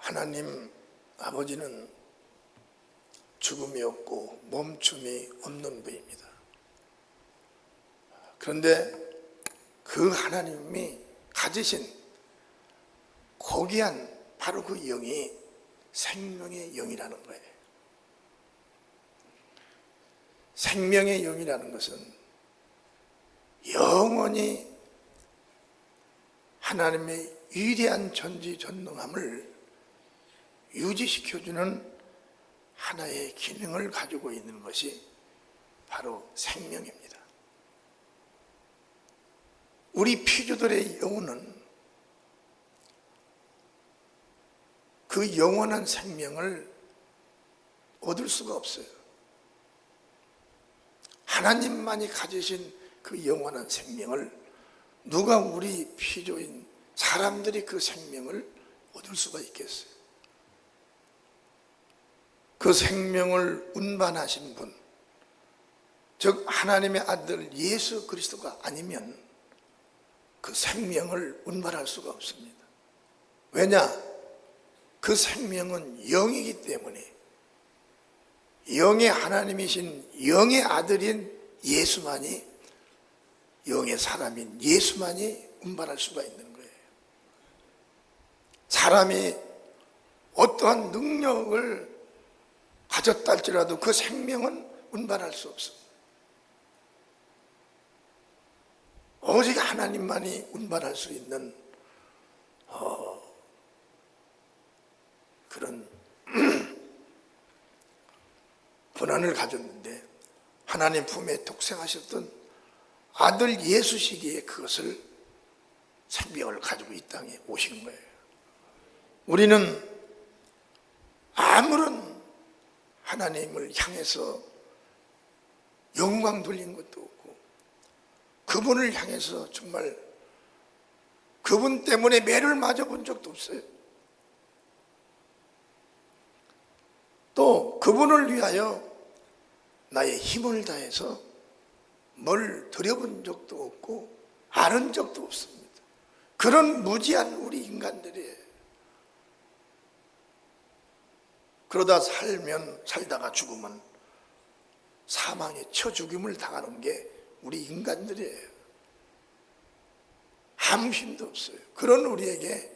하나님 아버지는 죽음이 없고 멈춤이 없는 분입니다. 그런데 그 하나님이 가지신 고귀한 바로 그 영이 생명의 영이라는 거예요. 생명의 영이라는 것은 영원히 하나님의 위대한 전지전능함을 유지시켜주는 하나의 기능을 가지고 있는 것이 바로 생명입니다. 우리 피조들의 영혼은 그 영원한 생명을 얻을 수가 없어요. 하나님만이 가지신 그 영원한 생명을 누가 우리 피조인 사람들이 그 생명을 얻을 수가 있겠어요? 그 생명을 운반하신 분, 즉 하나님의 아들 예수 그리스도가 아니면 그 생명을 운반할 수가 없습니다. 왜냐? 그 생명은 영이기 때문에 영의 하나님이신 영의 아들인 예수만이, 영의 사람인 예수만이 운반할 수가 있는 거예요. 사람이 어떠한 능력을 가졌다 할지라도 그 생명은 운반할 수 없습니다. 오직 하나님만이 운반할 수 있는 그런 권한을 가졌는데, 하나님 품에 독생하셨던 아들 예수시기에 그것을 생명을 가지고 이 땅에 오신 거예요. 우리는 아무런 하나님을 향해서 영광 돌린 것도 없고, 그분을 향해서 정말 그분 때문에 매를 맞아본 적도 없어요. 또 그분을 위하여 나의 힘을 다해서 뭘 드려본 적도 없고 아는 적도 없습니다. 그런 무지한 우리 인간들이에요. 그러다 살다가 죽으면 사망에 쳐 죽임을 당하는 게 우리 인간들이에요. 아무 힘도 없어요. 그런 우리에게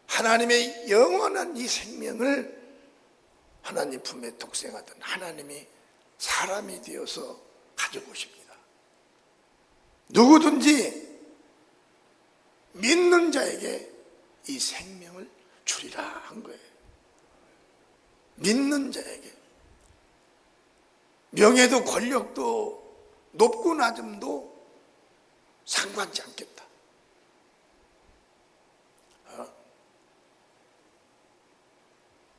하나님의 영원한 이 생명을 하나님 품에 독생하던 하나님이 사람이 되어서 가져오십니다. 누구든지 믿는 자에게 이 생명을 주리라 한 거예요. 믿는 자에게. 명예도 권력도 높고 낮음도 상관치 않겠다.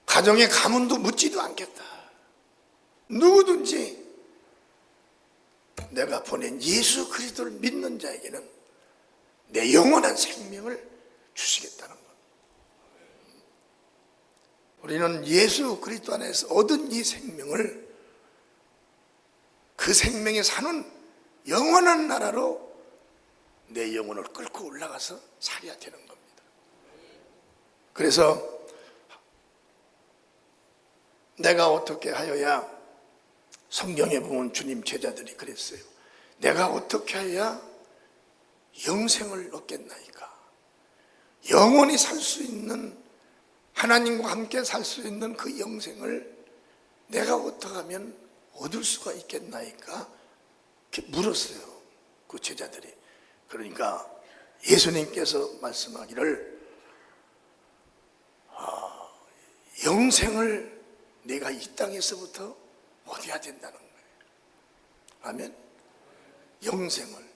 가정의 가문도 묻지도 않겠다. 누구든지 내가 보낸 예수 그리스도를 믿는 자에게는 내 영원한 생명을 주시겠다는 것. 우리는 예수 그리스도 안에서 얻은 이 생명을 그 생명에 사는 영원한 나라로 내 영혼을 끌고 올라가서 살아야 되는 겁니다. 그래서 내가 어떻게 하여야, 성경에 보면 주님 제자들이 그랬어요. 내가 어떻게 하여야 영생을 얻겠나이까? 영원히 살 수 있는, 하나님과 함께 살 수 있는 그 영생을 내가 어떻게 하면 얻을 수가 있겠나이까? 이렇게 물었어요, 그 제자들이. 그러니까 예수님께서 말씀하기를 영생을 내가 이 땅에서부터 얻어야 된다는 거예요. 아멘. 영생을,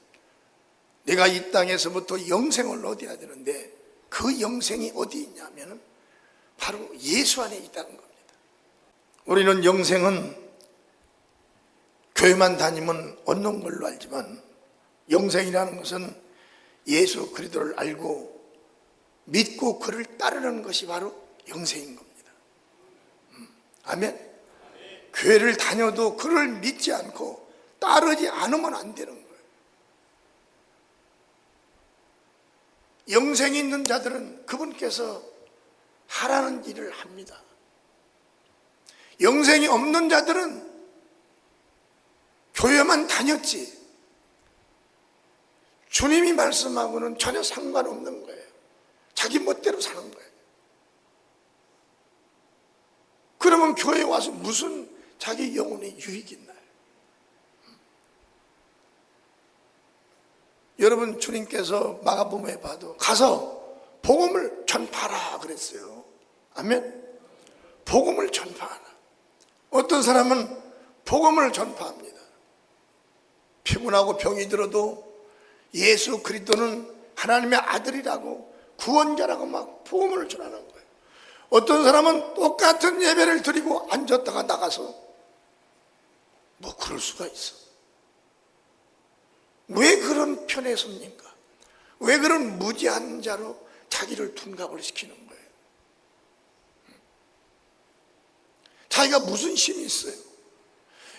내가 이 땅에서부터 영생을 얻어야 되는데 그 영생이 어디 있냐면 바로 예수 안에 있다는 겁니다. 우리는 영생은 교회만 다니면 얻는 걸로 알지만, 영생이라는 것은 예수 그리스도를 알고 믿고 그를 따르는 것이 바로 영생인 겁니다. 아멘. 교회를 다녀도 그를 믿지 않고 따르지 않으면 안 되는 거예요. 영생이 있는 자들은 그분께서 하라는 일을 합니다. 영생이 없는 자들은 교회만 다녔지 주님이 말씀하고는 전혀 상관없는 거예요. 자기 멋대로 사는 거예요. 그러면 교회에 와서 무슨 자기 영혼의 유익이 있나요? 여러분, 주님께서 마가복음에 봐도 가서 복음을 전파하라 그랬어요. 아멘. 복음을 전파하라. 어떤 사람은 복음을 전파합니다. 피곤하고 병이 들어도 예수 그리스도는 하나님의 아들이라고 구원자라고 막 복음을 전하는 거예요. 어떤 사람은 똑같은 예배를 드리고 앉았다가 나가서 뭐 그럴 수가 있어. 왜 그런 편에 섭니까? 왜 그런 무지한 자로 자기를 둔갑을 시키는 거예요? 자기가 무슨 힘이 있어요?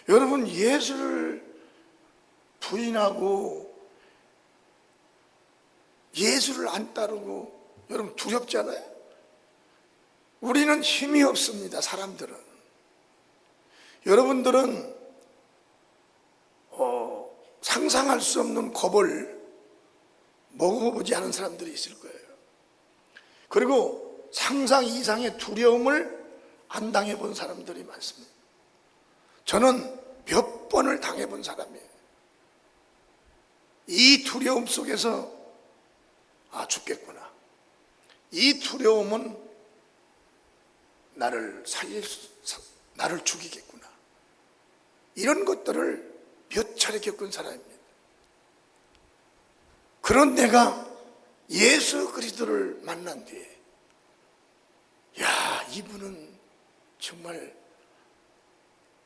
여러분, 예수를 부인하고 예수를 안 따르고 여러분 두렵지 않아요? 우리는 힘이 없습니다. 사람들은. 여러분들은 상상할 수 없는 겁을 먹어보지 않은 사람들이 있을 거예요. 그리고 상상 이상의 두려움을 안 당해본 사람들이 많습니다. 저는 몇 번을 당해본 사람이에요. 이 두려움 속에서 죽겠구나. 이 두려움은 나를 죽이겠구나. 이런 것들을 몇 차례 겪은 사람입니다. 그런 내가 예수 그리스도를 만난 뒤에 이분은 정말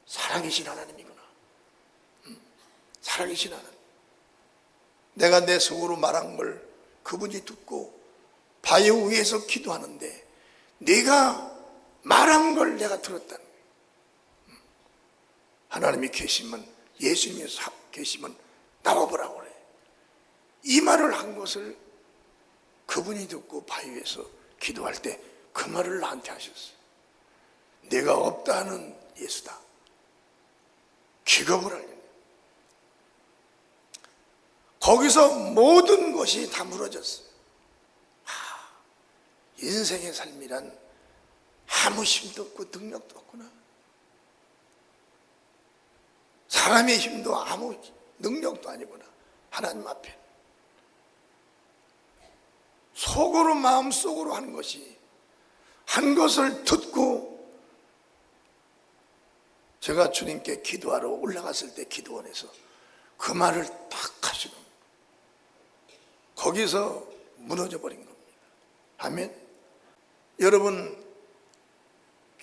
살아계신 하나님이구나. 살아계신 하나님. 내가 내 속으로 말한 걸 그분이 듣고 바위 위에서 기도하는데 내가 말한 걸 내가 들었다는 거예요. 하나님이 계시면, 예수님이 계시면 나와보라고 그래. 이 말을 한 것을 그분이 듣고 바위 위에서 기도할 때 그 말을 나한테 하셨어요. 내가 없다 하는 예수다. 기겁을 하려고. 거기서 모든 것이 다 무너졌어요. 인생의 삶이란 아무 힘도 없고 능력도 없구나. 사람의 힘도 아무 능력도 아니구나. 하나님 앞에 속으로 마음속으로 하는 것이, 한 것을 듣고 제가 주님께 기도하러 올라갔을 때 기도원에서 그 말을 딱 하시는, 거기서 무너져 버린 겁니다. 아멘. 여러분,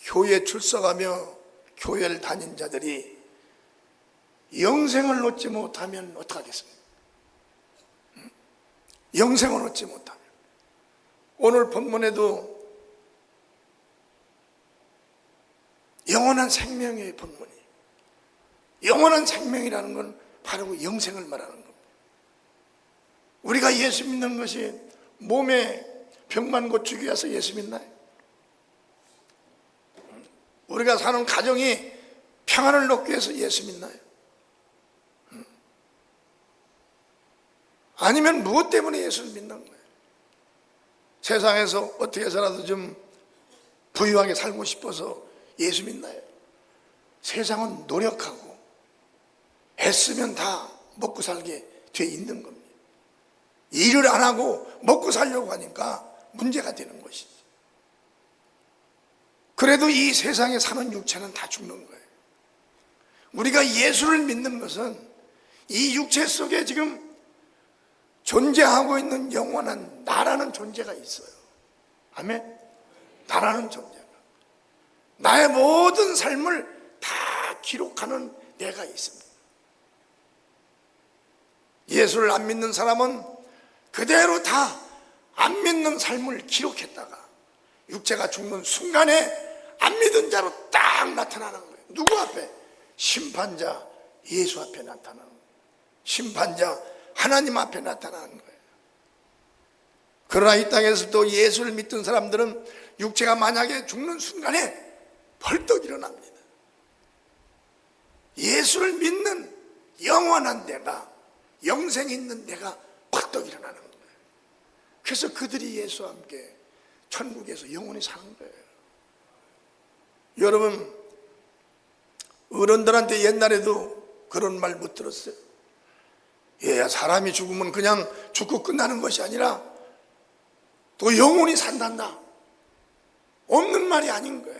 교회 출석하며 교회를 다닌 자들이 영생을 얻지 못하면 어떡하겠습니까? 영생을 얻지 못하면. 오늘 본문에도 영원한 생명의 본문이, 영원한 생명이라는 건 바로 영생을 말하는 겁니다. 우리가 예수 믿는 것이 몸에 병만 고치기 위해서 예수 믿나요? 우리가 사는 가정이 평안을 얻기 위해서 예수 믿나요? 아니면 무엇 때문에 예수를 믿는 거예요? 세상에서 어떻게 해서라도 좀 부유하게 살고 싶어서 예수 믿나요? 세상은 노력하고 애쓰면 다 먹고 살게 돼 있는 겁니다. 일을 안 하고 먹고 살려고 하니까 문제가 되는 것이지. 그래도 이 세상에 사는 육체는 다 죽는 거예요. 우리가 예수를 믿는 것은 이 육체 속에 지금 존재하고 있는 영원한 나라는 존재가 있어요. 아멘. 나라는 존재가, 나의 모든 삶을 다 기록하는 내가 있습니다. 예수를 안 믿는 사람은 그대로 다 안 믿는 삶을 기록했다가 육체가 죽는 순간에 안 믿은 자로 딱 나타나는 거예요. 누구 앞에? 심판자 예수 앞에 나타나는 거예요. 심판자 하나님 앞에 나타나는 거예요. 그러나 이 땅에서 또 예수를 믿던 사람들은 육체가 만약에 죽는 순간에 벌떡 일어납니다. 예수를 믿는 영원한 데가, 영생이 있는 데가 벌떡 일어나는 거예요. 그래서 그들이 예수와 함께 천국에서 영원히 사는 거예요. 여러분, 어른들한테 옛날에도 그런 말 못 들었어요? 예, 사람이 죽으면 그냥 죽고 끝나는 것이 아니라 또 영원히 산단다. 없는 말이 아닌 거예요.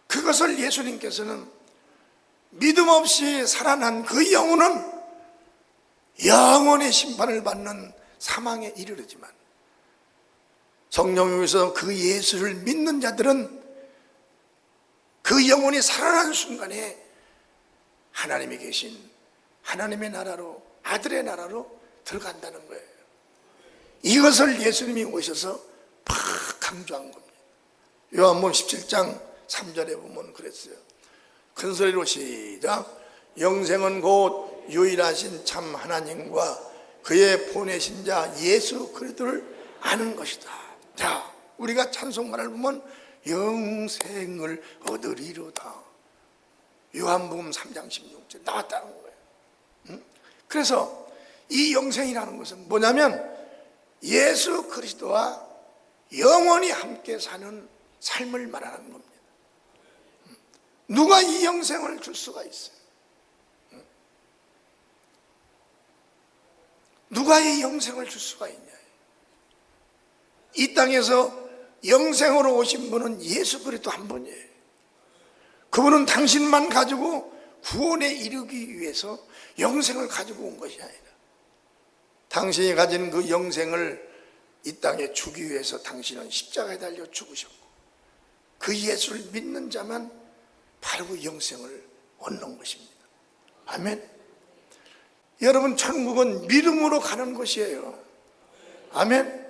그것을 예수님께서는 믿음 없이 살아난 그 영혼은 영원의 심판을 받는 사망에 이르르지만 성령에서 그 예수를 믿는 자들은 그 영혼이 살아난 순간에 하나님이 계신 하나님의 나라로, 아들의 나라로 들어간다는 거예요. 이것을 예수님이 오셔서 팍 강조한 겁니다. 요한복음 17장 3절에 보면 그랬어요. 큰 소리로 시작. 영생은 곧 유일하신 참 하나님과 그의 보내신 자 예수 그리스도를 아는 것이다. 자, 우리가 찬송가를 보면 영생을 얻으리로다. 요한복음 3장 16절 나왔다는 거예요. 그래서 이 영생이라는 것은 뭐냐면 예수 그리스도와 영원히 함께 사는 삶을 말하는 겁니다. 누가 이 영생을 줄 수가 있어요? 누가 이 영생을 줄 수가 있냐? 이 땅에서 영생으로 오신 분은 예수 그리스도 한 분이에요. 그분은 당신만 가지고 구원에 이르기 위해서 영생을 가지고 온 것이 아니라 당신이 가진 그 영생을 이 땅에 주기 위해서 당신은 십자가에 달려 죽으셨고 그 예수를 믿는 자만 바로 그 영생을 얻는 것입니다. 아멘. 여러분, 천국은 믿음으로 가는 것이에요. 아멘.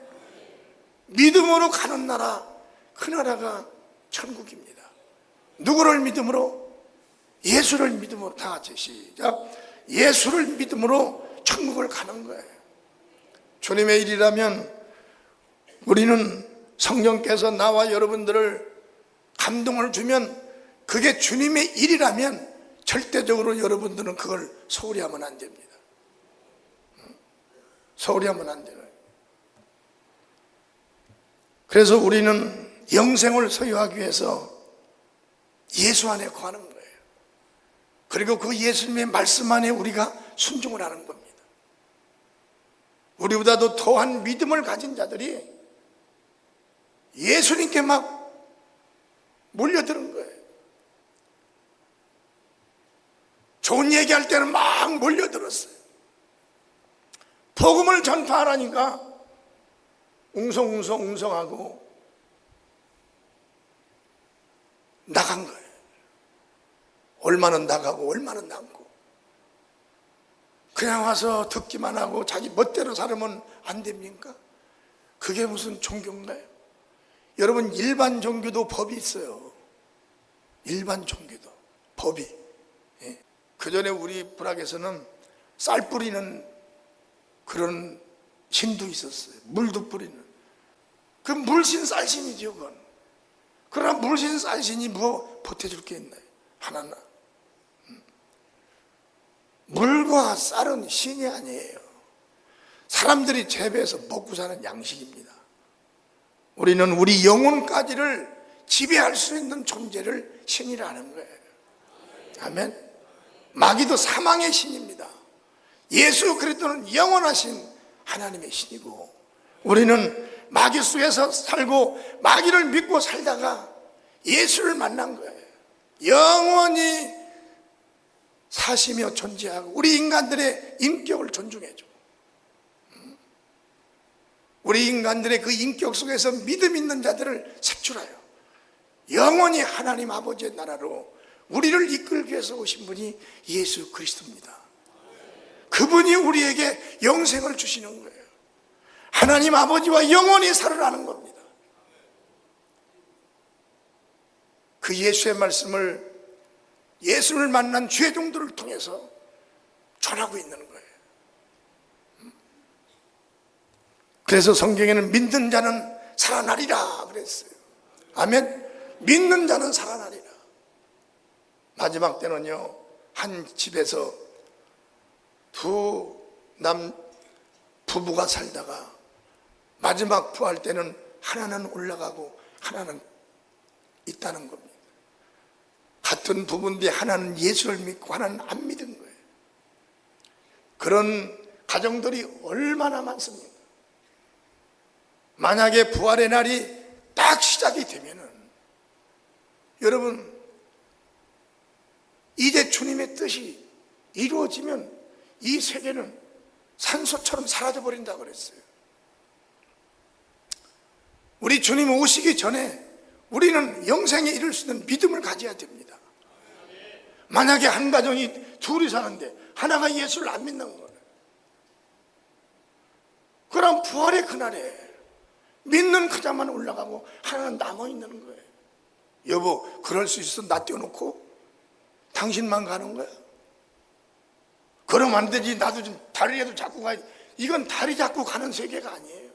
믿음으로 가는 나라, 그 나라가 천국입니다. 누구를 믿음으로? 예수를 믿음으로. 다 같이 시작. 예수를 믿음으로 천국을 가는 거예요. 주님의 일이라면 우리는 성령께서 나와 여러분들을 감동을 주면 그게 주님의 일이라면 절대적으로 여러분들은 그걸 소홀히 하면 안 됩니다. 소홀히 하면 안 돼요. 그래서 우리는 영생을 소유하기 위해서 예수 안에 거하는 거예요. 그리고 그 예수님의 말씀 안에 우리가 순종을 하는 겁니다. 우리보다도 더한 믿음을 가진 자들이 예수님께 막 몰려드는 거예요. 좋은 얘기할 때는 막 몰려들었어요. 복음을 전파하라니까 웅성웅성하고 나간 거예요. 얼마는 나가고 얼마는 남고 그냥 와서 듣기만 하고 자기 멋대로 살으면 안 됩니까? 그게 무슨 종교인가요? 여러분, 일반 종교도 법이 있어요. 일반 종교도 법이. 예. 그전에 우리 불학에서는 쌀 뿌리는 그런 신도 있었어요. 물도 뿌리는. 그 물신 쌀신이죠, 그건. 그러나 물신 쌀신이 뭐 보태줄 게 있나요? 하나나. 물과 쌀은 신이 아니에요. 사람들이 재배해서 먹고 사는 양식입니다. 우리는 우리 영혼까지를 지배할 수 있는 존재를 신이라는 거예요. 아멘. 마귀도 사망의 신입니다. 예수 그리스도는 영원하신 하나님의 신이고 우리는 마귀 속에서 살고 마귀를 믿고 살다가 예수를 만난 거예요. 영원히 사시며 존재하고 우리 인간들의 인격을 존중해주고 우리 인간들의 그 인격 속에서 믿음 있는 자들을 색출하여 영원히 하나님 아버지의 나라로 우리를 이끌기 위해서 오신 분이 예수 그리스도입니다. 그분이 우리에게 영생을 주시는 거예요. 하나님 아버지와 영원히 살으라는 겁니다. 그 예수의 말씀을 예수를 만난 죄종들을 통해서 전하고 있는 거예요. 그래서 성경에는 믿는 자는 살아나리라 그랬어요. 아멘. 믿는 자는 살아나리라. 마지막 때는요, 한 집에서 두 부부가 살다가 마지막 부활 때는 하나는 올라가고 하나는 있다는 겁니다. 같은 부부인데 하나는 예수를 믿고 하나는 안 믿은 거예요. 그런 가정들이 얼마나 많습니까? 만약에 부활의 날이 딱 시작이 되면은 여러분, 이제 주님의 뜻이 이루어지면 이 세계는 산소처럼 사라져버린다고 그랬어요. 우리 주님 오시기 전에 우리는 영생에 이를 수 있는 믿음을 가져야 됩니다. 만약에 한 가정이 둘이 사는데 하나가 예수를 안 믿는 거예요. 그럼 부활의 그날에 믿는 그 자만 올라가고 하나는 남아있는 거예요. 여보, 그럴 수 있어? 나 떼어놓고 당신만 가는 거야? 그러면 안 되지. 나도 좀 다리라도 잡고 가야지. 이건 다리 잡고 가는 세계가 아니에요.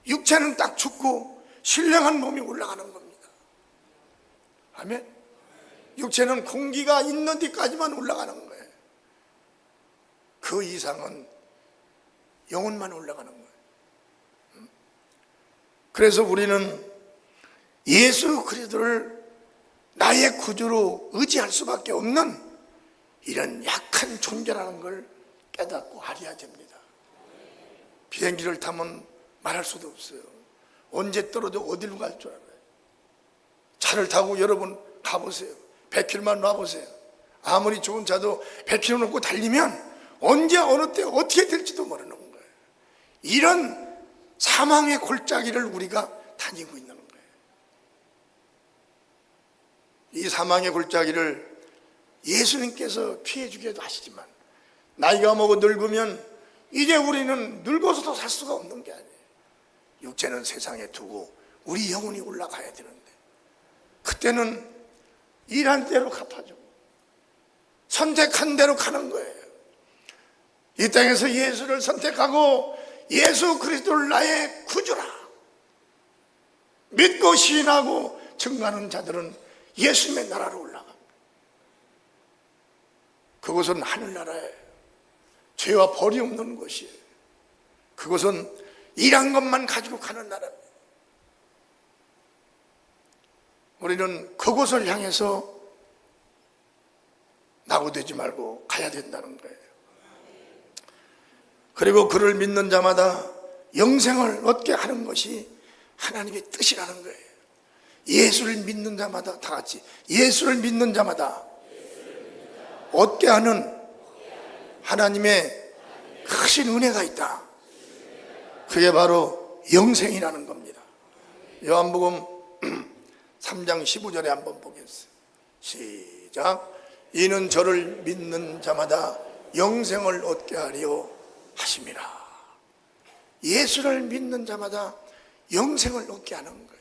육체는 딱 죽고 신령한 몸이 올라가는 겁니다. 아멘. 육체는 공기가 있는 데까지만 올라가는 거예요. 그 이상은 영혼만 올라가는 거예요. 그래서 우리는 예수 그리스도를 나의 구주로 의지할 수밖에 없는 이런 약한 존재라는 걸 깨닫고 알아야 됩니다. 비행기를 타면 말할 수도 없어요. 언제 떨어져 어디로 갈 줄 알아요. 차를 타고 여러분 가보세요. 100km만 놔보세요. 아무리 좋은 차도 100km 넘고 달리면 언제 어느 때 어떻게 될지도 모르는 거예요. 이런 사망의 골짜기를 우리가 다니고 있는 거예요. 이 사망의 골짜기를 예수님께서 피해주기도 하시지만 나이가 먹어 늙으면 이제 우리는 늙어서도 살 수가 없는 게 아니에요. 육체는 세상에 두고 우리 영혼이 올라가야 되는데 그때는 일한 대로 갚아줘. 선택한 대로 가는 거예요. 이 땅에서 예수를 선택하고 예수 그리스도를 나의 구주라 믿고 시인하고 증거하는 자들은 예수님의 나라로 올라갑니다. 그것은 하늘나라예요. 죄와 벌이 없는 곳이에요. 그것은 일한 것만 가지고 가는 나라입니다. 우리는 그곳을 향해서 낙오되지 말고 가야 된다는 거예요. 그리고 그를 믿는 자마다 영생을 얻게 하는 것이 하나님의 뜻이라는 거예요. 예수를 믿는 자마다 다 같이 예수를 믿는 자마다 얻게 하는 하나님의 크신 은혜가 있다. 그게 바로 영생이라는 겁니다. 요한복음 3장 15절에 한번 보겠습니다. 시작. 이는 저를 믿는 자마다 영생을 얻게 하려 하심이라. 예수를 믿는 자마다 영생을 얻게 하는 거예요.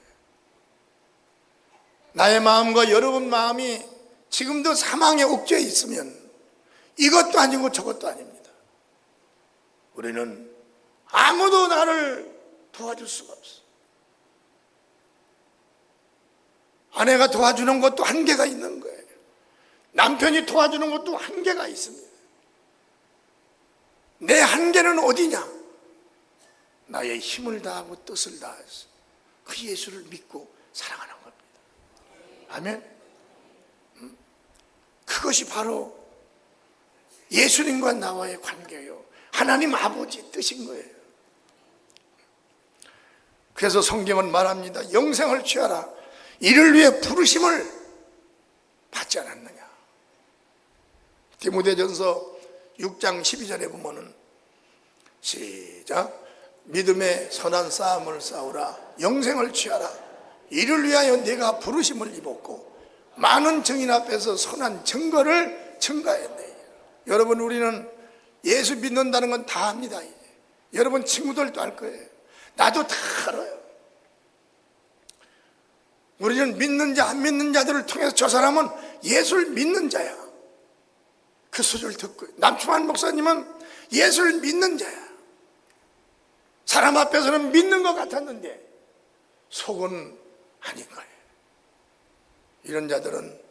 나의 마음과 여러분 마음이 지금도 사망의 옥죄에 있으면 이것도 아니고 저것도 아닙니다. 우리는 아무도 나를 도와줄 수가 없어. 아내가 도와주는 것도 한계가 있는 거예요. 남편이 도와주는 것도 한계가 있습니다. 내 한계는 어디냐? 나의 힘을 다하고 뜻을 다해서 그 예수를 믿고 사랑하는 겁니다. 아멘. 그것이 바로 예수님과 나와의 관계예요. 하나님 아버지 뜻인 거예요. 그래서 성경은 말합니다. 영생을 취하라. 이를 위해 부르심을 받지 않았느냐. 디모데전서 6장 12절에 보면은 시작. 믿음의 선한 싸움을 싸우라. 영생을 취하라. 이를 위하여 내가 부르심을 입었고 많은 증인 앞에서 선한 증거를 증가했네. 여러분, 우리는 예수 믿는다는 건 다 합니다. 이제 여러분 친구들도 알 거예요. 나도 다 알아요. 우리는 믿는 자, 안 믿는 자들을 통해서 저 사람은 예수를 믿는 자야. 그 소리를 듣고, 남충환 목사님은 예수를 믿는 자야. 사람 앞에서는 믿는 것 같았는데 속은 아닌 거예요. 이런 자들은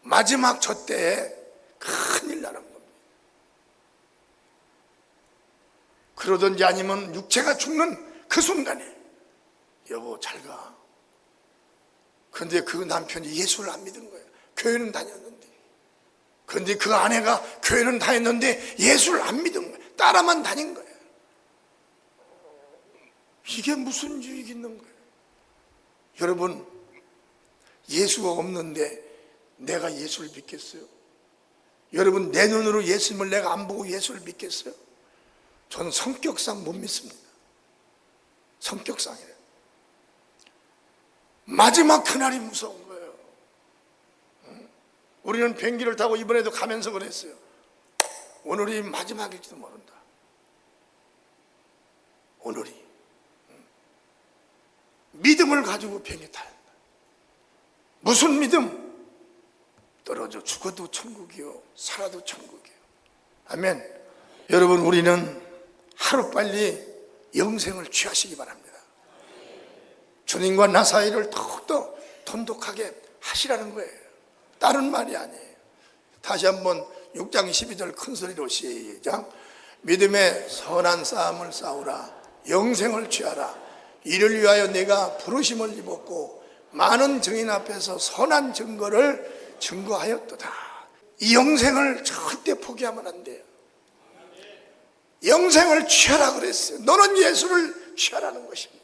마지막 저 때에 큰일 나는 겁니다. 그러든지 아니면 육체가 죽는 그 순간에 여보 잘 가. 그런데 그 남편이 예수를 안 믿은 거예요. 교회는 다녔는데. 그런데 그 아내가 교회는 다녔는데 예수를 안 믿은 거예요. 따라만 다닌 거예요. 이게 무슨 유익이 있는 거예요? 여러분, 예수가 없는데 내가 예수를 믿겠어요? 여러분, 내 눈으로 예수님을 내가 안 보고 예수를 믿겠어요? 저는 성격상 못 믿습니다. 성격상이래요. 마지막 그날이 무서운 거예요. 우리는 비행기를 타고 이번에도 가면서 그랬어요. 오늘이 마지막일지도 모른다. 오늘이. 믿음을 가지고 비행기 타야 한다. 무슨 믿음? 떨어져 죽어도 천국이요, 살아도 천국이요. 아멘. 여러분, 우리는 하루빨리 영생을 취하시기 바랍니다. 주님과 나 사이를 더욱더 돈독하게 하시라는 거예요. 다른 말이 아니에요. 다시 한번 6장 12절 큰 소리로 시작. 믿음의 선한 싸움을 싸우라. 영생을 취하라. 이를 위하여 내가 부르심을 입었고 많은 증인 앞에서 선한 증거를 증거하였도다. 이 영생을 절대 포기하면 안 돼요. 영생을 취하라 그랬어요. 너는 예수를 취하라는 것입니다.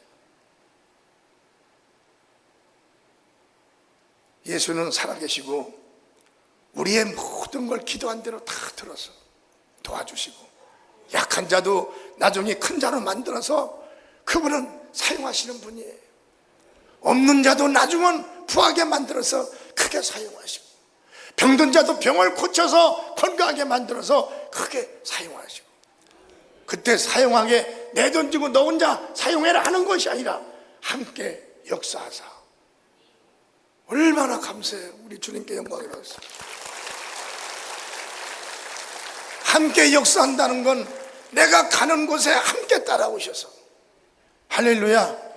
예수는 살아계시고 우리의 모든 걸 기도한 대로 다 들어서 도와주시고 약한 자도 나중에 큰 자로 만들어서 그분은 사용하시는 분이에요. 없는 자도 나중은 부하게 만들어서 크게 사용하시고 병든 자도 병을 고쳐서 건강하게 만들어서 크게 사용하시고 그때 사용하게 내던지고 너 혼자 사용해라 하는 것이 아니라 함께 역사하사. 얼마나 감사해요. 우리 주님께 영광을 받습니다. 함께 역사한다는 건 내가 가는 곳에 함께 따라오셔서 할렐루야.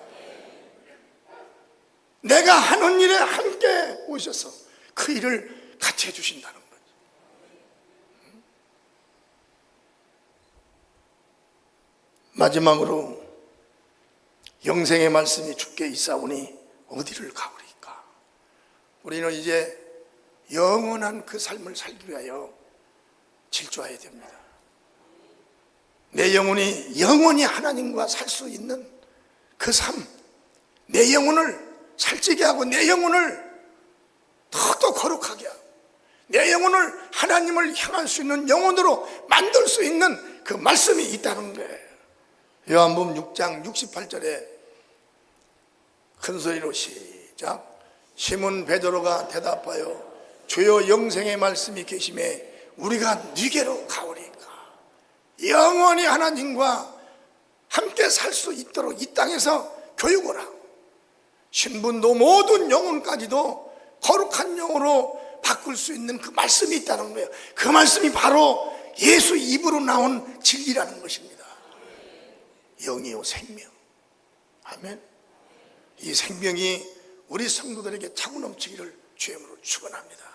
내가 하는 일에 함께 오셔서 그 일을 같이 해주신다는 거죠. 마지막으로 영생의 말씀이 주께 있사오니 어디를 가오리까. 우리는 이제 영원한 그 삶을 살기 위하여 질주해야 됩니다. 내 영혼이 영원히 하나님과 살 수 있는 그 삶, 내 영혼을 살찌게 하고 내 영혼을 더더 거룩하게 하고 내 영혼을 하나님을 향할 수 있는 영혼으로 만들 수 있는 그 말씀이 있다는 거예요. 요한복음 6장 68절에 큰 소리로 시작. 시몬 베드로가 대답하여 주여 영생의 말씀이 계심에 우리가 네게로 가오리까. 영원히 하나님과 함께 살 수 있도록 이 땅에서 교육을 하고 신분도 모든 영혼까지도 거룩한 영으로 바꿀 수 있는 그 말씀이 있다는 거예요. 그 말씀이 바로 예수 입으로 나온 진리라는 것입니다. 영이요 생명. 아멘. 이 생명이 우리 성도들에게 차고 넘치기를 주님으로 축원합니다.